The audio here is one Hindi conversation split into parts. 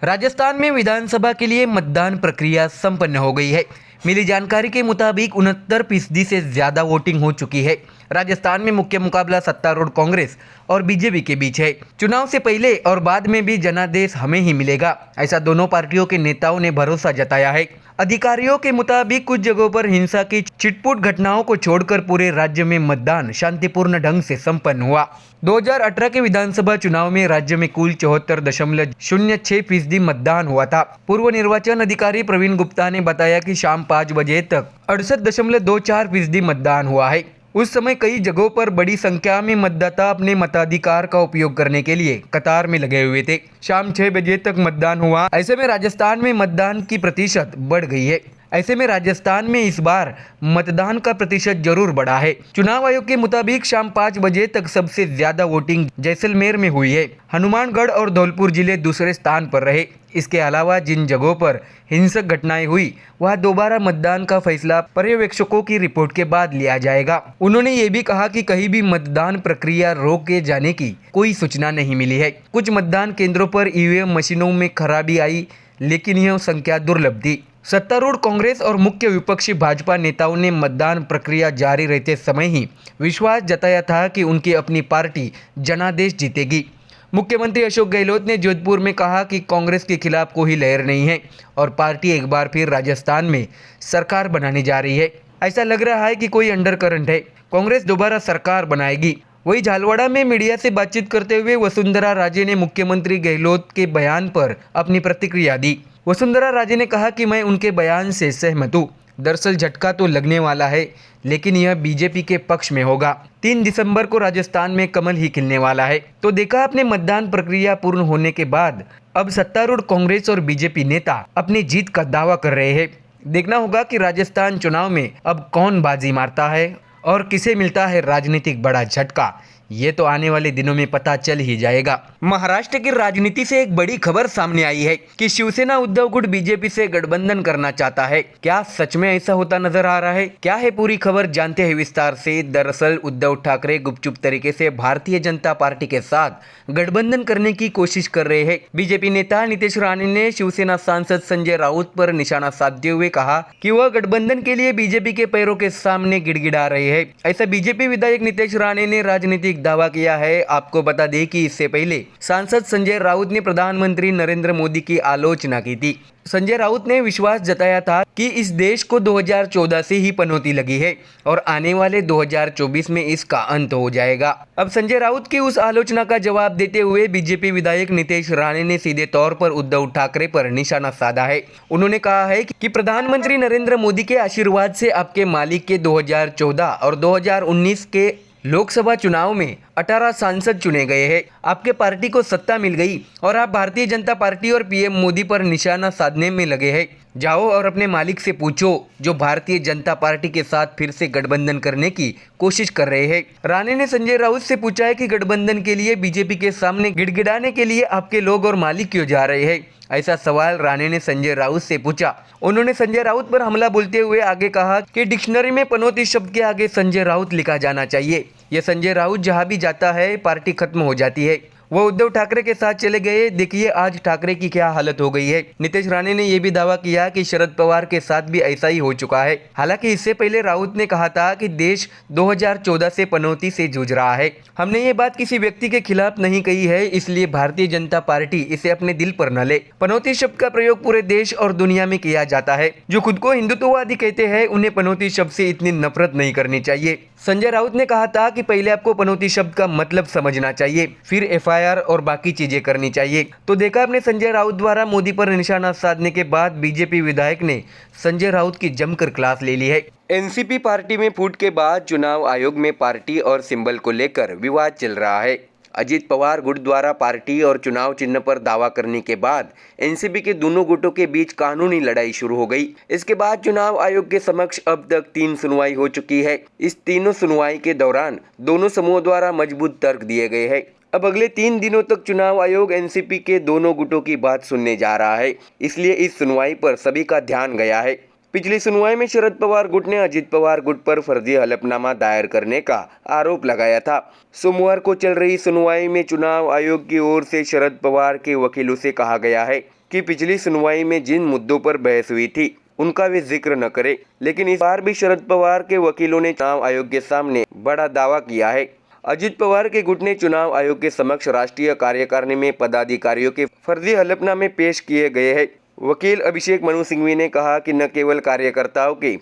राजस्थान में विधानसभा के लिए मतदान प्रक्रिया संपन्न हो गई है। मिली जानकारी के मुताबिक 69% से ज्यादा वोटिंग हो चुकी है। राजस्थान में मुख्य मुकाबला सत्तारूढ़ कांग्रेस और बीजेपी के बीच है। चुनाव से पहले और बाद में भी जनादेश हमें ही मिलेगा, ऐसा दोनों पार्टियों के नेताओं ने भरोसा जताया है। अधिकारियों के मुताबिक कुछ जगहों पर हिंसा की छिटपुट घटनाओं को छोड़कर पूरे राज्य में मतदान शांतिपूर्ण ढंग से संपन्न हुआ। 2018 के विधानसभा चुनाव में राज्य में कुल 74.06% मतदान हुआ था। पूर्व निर्वाचन अधिकारी प्रवीण गुप्ता ने बताया कि शाम 5 बजे तक 68.24% मतदान हुआ है। उस समय कई जगहों पर बड़ी संख्या में मतदाता अपने मताधिकार का उपयोग करने के लिए कतार में लगे हुए थे। शाम 6 बजे तक मतदान हुआ। ऐसे में राजस्थान में मतदान की प्रतिशत बढ़ गई है। ऐसे में राजस्थान में इस बार मतदान का प्रतिशत जरूर बढ़ा है। चुनाव आयोग के मुताबिक शाम 5 बजे तक सबसे ज्यादा वोटिंग जैसलमेर में हुई है। हनुमानगढ़ और धौलपुर जिले दूसरे स्थान पर रहे। इसके अलावा जिन जगहों पर हिंसक घटनाएं हुई वहां दोबारा मतदान का फैसला पर्यवेक्षकों की रिपोर्ट के बाद लिया जाएगा। उन्होंने ये भी कहा कि कहीं भी मतदान प्रक्रिया रोके जाने की कोई सूचना नहीं मिली है। कुछ मतदान केंद्रों पर ईवीएम मशीनों में खराबी आई, लेकिन यह संख्या दुर्लभ थी। सत्तारूढ़ कांग्रेस और मुख्य विपक्षी भाजपा नेताओं ने मतदान प्रक्रिया जारी रहते समय ही विश्वास जताया था कि उनकी अपनी पार्टी जनादेश जीतेगी। मुख्यमंत्री अशोक गहलोत ने जोधपुर में कहा कि कांग्रेस के खिलाफ कोई लहर नहीं है और पार्टी एक बार फिर राजस्थान में सरकार बनाने जा रही है। ऐसा लग रहा है कि कोई अंडर करंट है, कांग्रेस दोबारा सरकार बनाएगी। वहीं झालवाड़ा में मीडिया से बातचीत करते हुए वसुंधरा राजे ने मुख्यमंत्री गहलोत के बयान पर अपनी प्रतिक्रिया दी। वसुंधरा राजे ने कहा कि मैं उनके बयान से सहमत हूँ। दरअसल झटका तो लगने वाला है, लेकिन यह बीजेपी के पक्ष में होगा। 3 दिसंबर को राजस्थान में कमल ही खिलने वाला है। तो देखा आपने मतदान प्रक्रिया पूर्ण होने के बाद अब सत्तारूढ़ कांग्रेस और बीजेपी नेता अपनी जीत का दावा कर रहे हैं। देखना होगा कि राजस्थान चुनाव में अब कौन बाजी मारता है और किसे मिलता है राजनीतिक बड़ा झटका। ये तो आने वाले दिनों में पता चल ही जाएगा। महाराष्ट्र की राजनीति से एक बड़ी खबर सामने आई है कि शिवसेना उद्धव गुट बीजेपी से गठबंधन करना चाहता है। क्या सच में ऐसा होता नजर आ रहा है? क्या है पूरी खबर, जानते हैं विस्तार से। दरअसल उद्धव ठाकरे गुपचुप तरीके से भारतीय जनता पार्टी के साथ गठबंधन करने की कोशिश कर रहे हैं। बीजेपी नेता नीतीश राणे ने शिवसेना सांसद संजय राउत पर निशाना साधते हुए कहा कि वह गठबंधन के लिए बीजेपी के पैरों के सामने गिड़गिड़ा रहे हैं। ऐसा बीजेपी विधायक नीतीश राणे ने राजनीतिक दावा किया है। आपको बता दें कि इससे पहले सांसद संजय राउत ने प्रधानमंत्री नरेंद्र मोदी की आलोचना की थी। संजय राउत ने विश्वास जताया था कि इस देश को 2014 से ही पनौती लगी है और आने वाले 2024 में इसका अंत हो जाएगा। अब संजय राउत की उस आलोचना का जवाब देते हुए बीजेपी विधायक नीतीश राणे ने सीधे तौर पर उद्धव ठाकरे पर निशाना साधा है। उन्होंने कहा है कि प्रधानमंत्री नरेंद्र मोदी के आशीर्वाद से आपके मालिक के 2014 और 2019 के लोकसभा चुनाव में 18 सांसद चुने गए हैं। आपके पार्टी को सत्ता मिल गई और आप भारतीय जनता पार्टी और पीएम मोदी पर निशाना साधने में लगे हैं। जाओ और अपने मालिक से पूछो, जो भारतीय जनता पार्टी के साथ फिर से गठबंधन करने की कोशिश कर रहे हैं। राणे ने संजय राउत से पूछा है कि गठबंधन के लिए बीजेपी के सामने गिड़गिड़ाने के लिए आपके लोग और मालिक क्यों जा रहे हैं? ऐसा सवाल राणे ने संजय राउत से पूछा। उन्होंने संजय राउत पर हमला बोलते हुए आगे कहा कि डिक्शनरी में पनौती शब्द के आगे संजय राउत लिखा जाना चाहिए। यह संजय राउत जहां भी जाता है पार्टी खत्म हो जाती है। वो उद्धव ठाकरे के साथ चले गए। देखिए आज ठाकरे की क्या हालत हो गई है। नीतीश राणे ने यह भी दावा किया कि शरद पवार के साथ भी ऐसा ही हो चुका है। हालांकि इससे पहले राउत ने कहा था कि देश 2014 से पनौती से जूझ रहा है। हमने ये बात किसी व्यक्ति के खिलाफ नहीं कही है, इसलिए भारतीय जनता पार्टी इसे अपने दिल पर न ले। पनौती शब्द का प्रयोग पूरे देश और दुनिया में किया जाता है। जो खुद को हिंदुत्ववादी कहते हैं उन्हें पनौती शब्द से इतनी नफरत नहीं करनी चाहिए। संजय राउत ने कहा था कि पहले आपको पनौती शब्द का मतलब समझना चाहिए, फिर एफआईआर और बाकी चीजें करनी चाहिए। तो देखा आपने संजय राउत द्वारा मोदी पर निशाना साधने के बाद बीजेपी विधायक ने संजय राउत की जमकर क्लास ले ली है। एनसीपी पार्टी में फूट के बाद चुनाव आयोग में पार्टी और सिंबल को लेकर विवाद चल रहा है। अजित पवार गुट द्वारा पार्टी और चुनाव चिन्ह पर दावा करने के बाद एनसीपी के दोनों गुटों के बीच कानूनी लड़ाई शुरू हो गई। इसके बाद चुनाव आयोग के समक्ष अब तक 3 सुनवाई हो चुकी है। इस तीनों सुनवाई के दौरान दोनों समूहों द्वारा मजबूत तर्क दिए गए हैं। अब अगले 3 दिनों तक चुनाव आयोग एनसीपी के दोनों गुटों की बात सुनने जा रहा है, इसलिए इस सुनवाई पर सभी का ध्यान गया है। पिछली सुनवाई में शरद पवार गुट ने अजित पवार गुट पर फर्जी हलफनामा दायर करने का आरोप लगाया था। सोमवार को चल रही सुनवाई में चुनाव आयोग की ओर से शरद पवार के वकीलों से कहा गया है कि पिछली सुनवाई में जिन मुद्दों पर बहस हुई थी उनका वे जिक्र न करे, लेकिन इस बार भी शरद पवार के वकीलों ने चुनाव आयोग के सामने बड़ा दावा किया है। अजित पवार के गुट ने चुनाव आयोग के समक्ष राष्ट्रीय कार्यकारिणी में पदाधिकारियों के फर्जी हलफनामे पेश किए गए हैं। वकील अभिषेक मनु सिंघवी ने कहा कि न केवल कार्यकर्ताओं के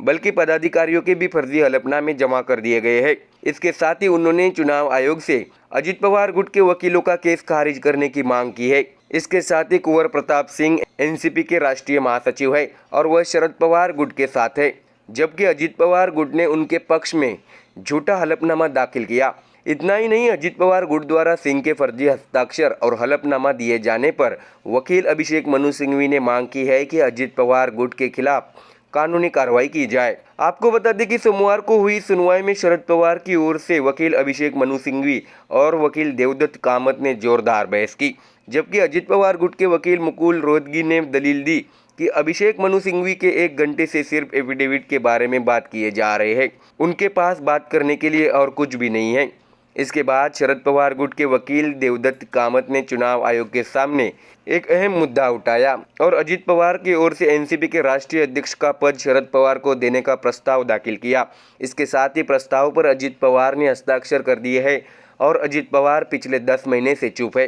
बल्कि पदाधिकारियों के भी फर्जी हलफनामे जमा कर दिए गए हैं। इसके साथ ही उन्होंने चुनाव आयोग से अजित पवार गुट के वकीलों का केस खारिज करने की मांग की है। इसके साथ ही कुंवर प्रताप सिंह एनसीपी के राष्ट्रीय महासचिव है और वह शरद पवार गुट के साथ है, जबकि अजित पवार गुट ने उनके पक्ष में झूठा हलफनामा दाखिल किया। इतना ही नहीं, अजित पवार गुट द्वारा सिंह के फर्जी हस्ताक्षर और हलफनामा दिए जाने पर वकील अभिषेक मनु सिंघवी ने मांग की है कि अजित पवार गुट के खिलाफ कानूनी कार्रवाई की जाए। आपको बता दें कि सोमवार को हुई सुनवाई में शरद पवार की ओर से वकील अभिषेक मनु सिंघवी और वकील देवदत्त कामत ने जोरदार बहस की, जबकि अजित पवार गुट के वकील मुकुल रोहतगी ने दलील दी कि अभिषेक मनु सिंघवी के 1 घंटे से सिर्फ एफिडेविट के बारे में बात किए जा रहे हैं, उनके पास बात करने के लिए और कुछ भी नहीं है। इसके बाद शरद पवार गुट के वकील देवदत्त कामत ने चुनाव आयोग के सामने एक अहम मुद्दा उठाया और अजित पवार की ओर से एनसीपी के राष्ट्रीय अध्यक्ष का पद शरद पवार को देने का प्रस्ताव दाखिल किया। इसके साथ ही प्रस्ताव पर अजित पवार ने हस्ताक्षर कर दिए हैं और अजित पवार पिछले 10 महीने से चुप है।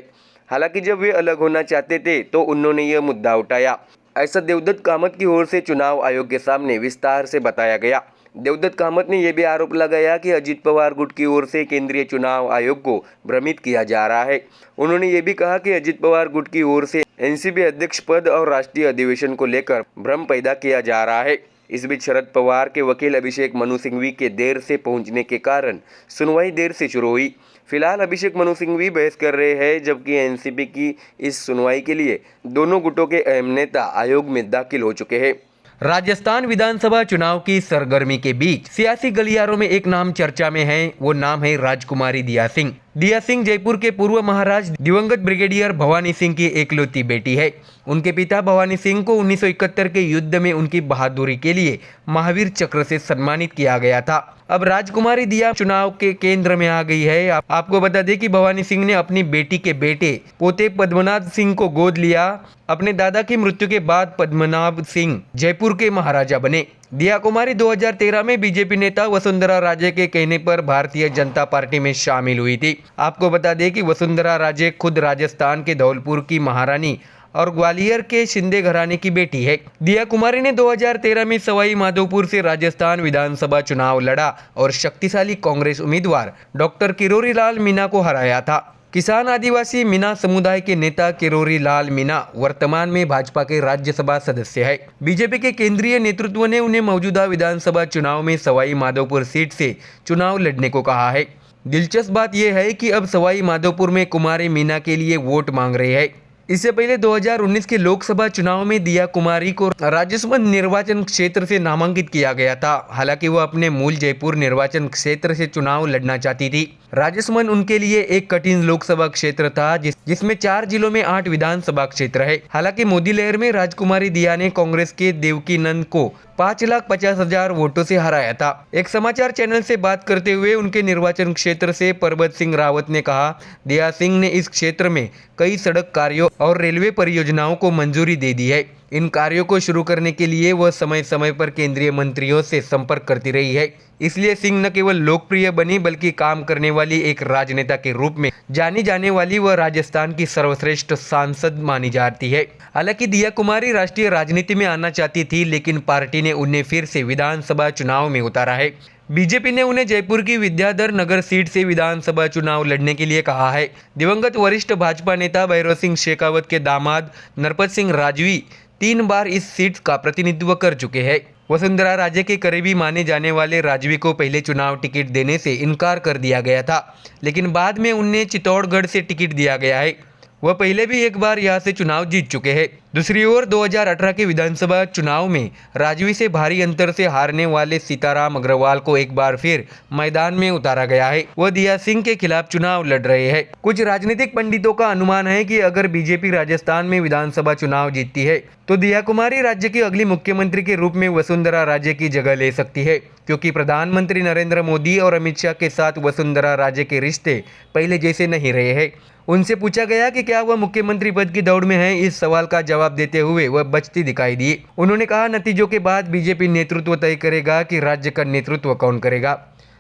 हालांकि जब वे अलग होना चाहते थे तो उन्होंने यह मुद्दा उठाया, ऐसा देवदत्त कामत की ओर से चुनाव आयोग के सामने विस्तार से बताया गया। देवदत्त कामत ने यह भी आरोप लगाया कि अजित पवार गुट की ओर से केंद्रीय चुनाव आयोग को भ्रमित किया जा रहा है। उन्होंने ये भी कहा कि अजित पवार गुट की ओर से एनसीपी अध्यक्ष पद और राष्ट्रीय अधिवेशन को लेकर भ्रम पैदा किया जा रहा है। इस बीच शरद पवार के वकील अभिषेक मनु सिंघवी के देर से पहुंचने के कारण सुनवाई देर से शुरू हुई। फिलहाल अभिषेक मनु सिंघवी बहस कर रहे हैं, जबकि एनसीपी की इस सुनवाई के लिए दोनों गुटों के अहम नेता आयोग में दाखिल हो चुके हैं। राजस्थान विधानसभा चुनाव की सरगर्मी के बीच सियासी गलियारों में एक नाम चर्चा में है, वो नाम है राजकुमारी दिया सिंह। दिया सिंह जयपुर के पूर्व महाराज दिवंगत ब्रिगेडियर भवानी सिंह की एकलौती बेटी है। उनके पिता भवानी सिंह को 1971 के युद्ध में उनकी बहादुरी के लिए महावीर चक्र से सम्मानित किया गया था। अब राजकुमारी दिया चुनाव के केंद्र में आ गई है। आपको बता दें कि भवानी सिंह ने अपनी बेटी के बेटे पोते पद्मनाभ सिंह को गोद लिया। अपने दादा की मृत्यु के बाद पद्मनाभ सिंह जयपुर के महाराजा बने। दिया कुमारी 2013 में बीजेपी नेता वसुंधरा राजे के कहने पर भारतीय जनता पार्टी में शामिल हुई थी। आपको बता दें कि वसुंधरा राजे खुद राजस्थान के धौलपुर की महारानी और ग्वालियर के शिंदे घराने की बेटी है। दिया कुमारी ने 2013 में सवाई माधोपुर से राजस्थान विधानसभा चुनाव लड़ा और शक्तिशाली कांग्रेस उम्मीदवार डॉक्टर किरोरी लाल मीणा को हराया था। किसान आदिवासी मीणा समुदाय के नेता किरोरी लाल मीणा वर्तमान में भाजपा के राज्यसभा सदस्य है। बीजेपी के केंद्रीय नेतृत्व ने उन्हें मौजूदा विधानसभा चुनाव में सवाई माधोपुर सीट से चुनाव लड़ने को कहा है। दिलचस्प बात यह है कि अब सवाई माधोपुर में कुमारी मीणा के लिए वोट मांग रहे हैं। इससे पहले 2019 के लोकसभा चुनाव में दिया कुमारी को राजसमंद निर्वाचन क्षेत्र से नामांकित किया गया था। हालांकि वह अपने मूल जयपुर निर्वाचन क्षेत्र से चुनाव लड़ना चाहती थी। राजसमंद उनके लिए एक कठिन लोकसभा क्षेत्र था जिसमें 4 जिलों में 8 विधानसभा क्षेत्र है। हालांकि मोदी लहर में राजकुमारी दिया ने कांग्रेस के देवकीनंद को 5,50,000 वोटों से हराया था। एक समाचार चैनल से बात करते हुए उनके निर्वाचन क्षेत्र से परबत सिंह रावत ने कहा, दिया सिंह ने इस क्षेत्र में कई सड़क कार्यों और रेलवे परियोजनाओं को मंजूरी दे दी है। इन कार्यों को शुरू करने के लिए वह समय समय पर केंद्रीय मंत्रियों से संपर्क करती रही है। इसलिए सिंह न केवल लोकप्रिय बनी बल्कि काम करने वाली एक राजनेता के रूप में जानी जाने वाली वह राजस्थान की सर्वश्रेष्ठ सांसद मानी जाती है। हालांकि दिया कुमारी राष्ट्रीय राजनीति में आना चाहती थी, लेकिन पार्टी ने उन्हें फिर से विधानसभा चुनाव में उतारा है। बीजेपी ने उन्हें जयपुर की विद्याधर नगर सीट से विधानसभा चुनाव लड़ने के लिए कहा है। दिवंगत वरिष्ठ भाजपा नेता भैरव सिंह शेखावत के दामाद नरपत सिंह राजवी 3 बार इस सीट का प्रतिनिधित्व कर चुके हैं। वसुंधरा राजे के करीबी माने जाने वाले राजवी को पहले चुनाव टिकट देने से इनकार कर दिया गया था, लेकिन बाद में उन्हें चित्तौड़गढ़ से टिकट दिया गया है। वह पहले भी एक बार यहां से चुनाव जीत चुके हैं। दूसरी ओर 2018 के विधानसभा चुनाव में राजवी से भारी अंतर से हारने वाले सीताराम अग्रवाल को एक बार फिर मैदान में उतारा गया है। वह दिया सिंह के खिलाफ चुनाव लड़ रहे हैं। कुछ राजनीतिक पंडितों का अनुमान है कि अगर बीजेपी राजस्थान में विधानसभा चुनाव जीतती है तो दिया कुमारी राज्य की अगली मुख्यमंत्री के रूप में वसुंधरा राजे की जगह ले सकती है, क्योंकि प्रधानमंत्री नरेंद्र मोदी और अमित शाह के साथ वसुंधरा राजे के रिश्ते पहले जैसे नहीं रहे हैं। उनसे पूछा गया कि क्या वह मुख्यमंत्री पद की दौड़ में हैं। इस सवाल का जवाब देते हुए वह बचती दिखाई दी। उन्होंने कहा, नतीजों के बाद बीजेपी नेतृत्व तय करेगा कि राज्य का नेतृत्व कौन करेगा।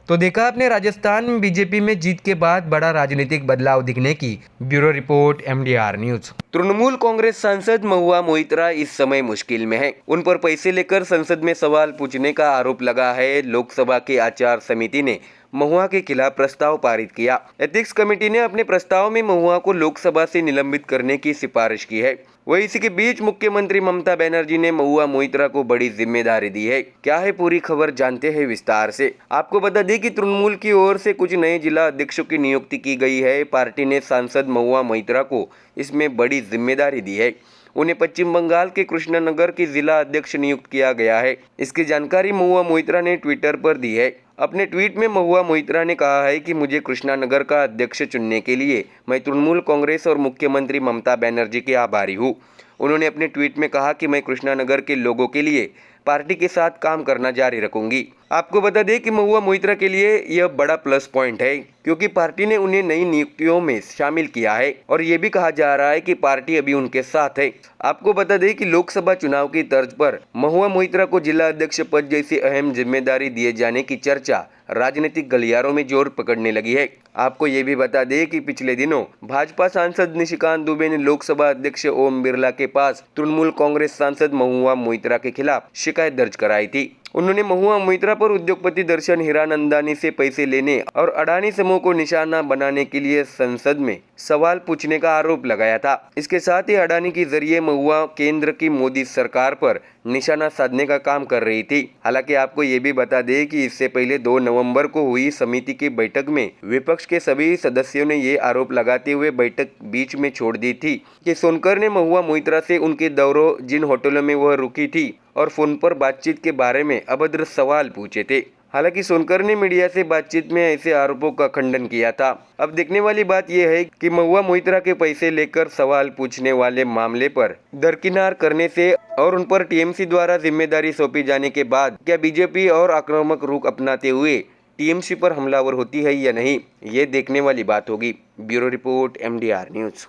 तो देखा आपने राजस्थान में बीजेपी में जीत के बाद बड़ा राजनीतिक बदलाव दिखने की। Bureau report, MDR news. Trinamool Congress सांसद महुआ मोइत्रा इस समय मुश्किल में है। उन पर पैसे लेकर संसद में सवाल पूछने का आरोप लगा है। लोकसभा की आचार समिति ने महुआ के खिलाफ प्रस्ताव पारित किया। एथिक्स कमेटी ने अपने प्रस्ताव में महुआ को लोकसभा से निलंबित करने की सिफारिश की है। वही इसी के बीच मुख्यमंत्री ममता बनर्जी ने महुआ मोइत्रा को बड़ी जिम्मेदारी दी है। क्या है पूरी खबर, जानते हैं विस्तार से। आपको बता दें कि तृणमूल की ओर से कुछ नए जिला अध्यक्षों की नियुक्ति की गई है। पार्टी ने सांसद महुआ मोइत्रा को इसमें बड़ी जिम्मेदारी दी है। उन्हें पश्चिम बंगाल के कृष्णनगर की जिला अध्यक्ष नियुक्त किया गया है। इसकी जानकारी महुआ मोइत्रा ने ट्विटर पर दी है। अपने ट्वीट में महुआ मोइत्रा ने कहा है कि मुझे कृष्णनगर का अध्यक्ष चुनने के लिए मैं तृणमूल कांग्रेस और मुख्यमंत्री ममता बनर्जी के आभारी हूँ। उन्होंने अपने ट्वीट में कहा कि मैं कृष्णनगर के लोगों के लिए पार्टी के साथ काम करना जारी रखूंगी। आपको बता दें कि महुआ मोइत्रा के लिए यह बड़ा प्लस पॉइंट है, क्योंकि पार्टी ने उन्हें नई नियुक्तियों में शामिल किया है और ये भी कहा जा रहा है कि पार्टी अभी उनके साथ है। आपको बता दें कि लोकसभा चुनाव की तर्ज पर महुआ मोइत्रा को जिला अध्यक्ष पद जैसी अहम जिम्मेदारी दिए जाने की चर्चा राजनीतिक गलियारों में जोर पकड़ने लगी है। आपको ये भी बता दें कि पिछले दिनों भाजपा सांसद निशिकांत दुबे ने लोकसभा अध्यक्ष ओम बिरला के पास तृणमूल कांग्रेस सांसद महुआ मोइत्रा के खिलाफ शिकायत दर्ज कराई थी। उन्होंने महुआ मोइत्रा पर उद्योगपति दर्शन हीरानंदानी से पैसे लेने और अडानी समूह को निशाना बनाने के लिए संसद में सवाल पूछने का आरोप लगाया था। इसके साथ ही अडानी के जरिए महुआ केंद्र की मोदी सरकार पर निशाना साधने का काम कर रही थी। हालांकि आपको ये भी बता दें कि इससे पहले 2 नवंबर को हुई समिति की बैठक में विपक्ष के सभी सदस्यों ने ये आरोप लगाते हुए बैठक बीच में छोड़ दी थी कि सोनकर ने महुआ मोइत्रा से उनके दौरों, जिन होटलों में वह रुकी थी और फोन पर बातचीत के बारे में अभद्र सवाल पूछे थे। हालांकि सोनकर ने मीडिया से बातचीत में ऐसे आरोपों का खंडन किया था। अब देखने वाली बात यह है कि महुआ मोइत्रा के पैसे लेकर सवाल पूछने वाले मामले पर दरकिनार करने से और उन पर टीएमसी द्वारा जिम्मेदारी सौंपी जाने के बाद क्या बीजेपी और आक्रामक रुख अपनाते हुए टीएमसी पर हमलावर होती है या नहीं, ये देखने वाली बात होगी। Bureau report, MDR news.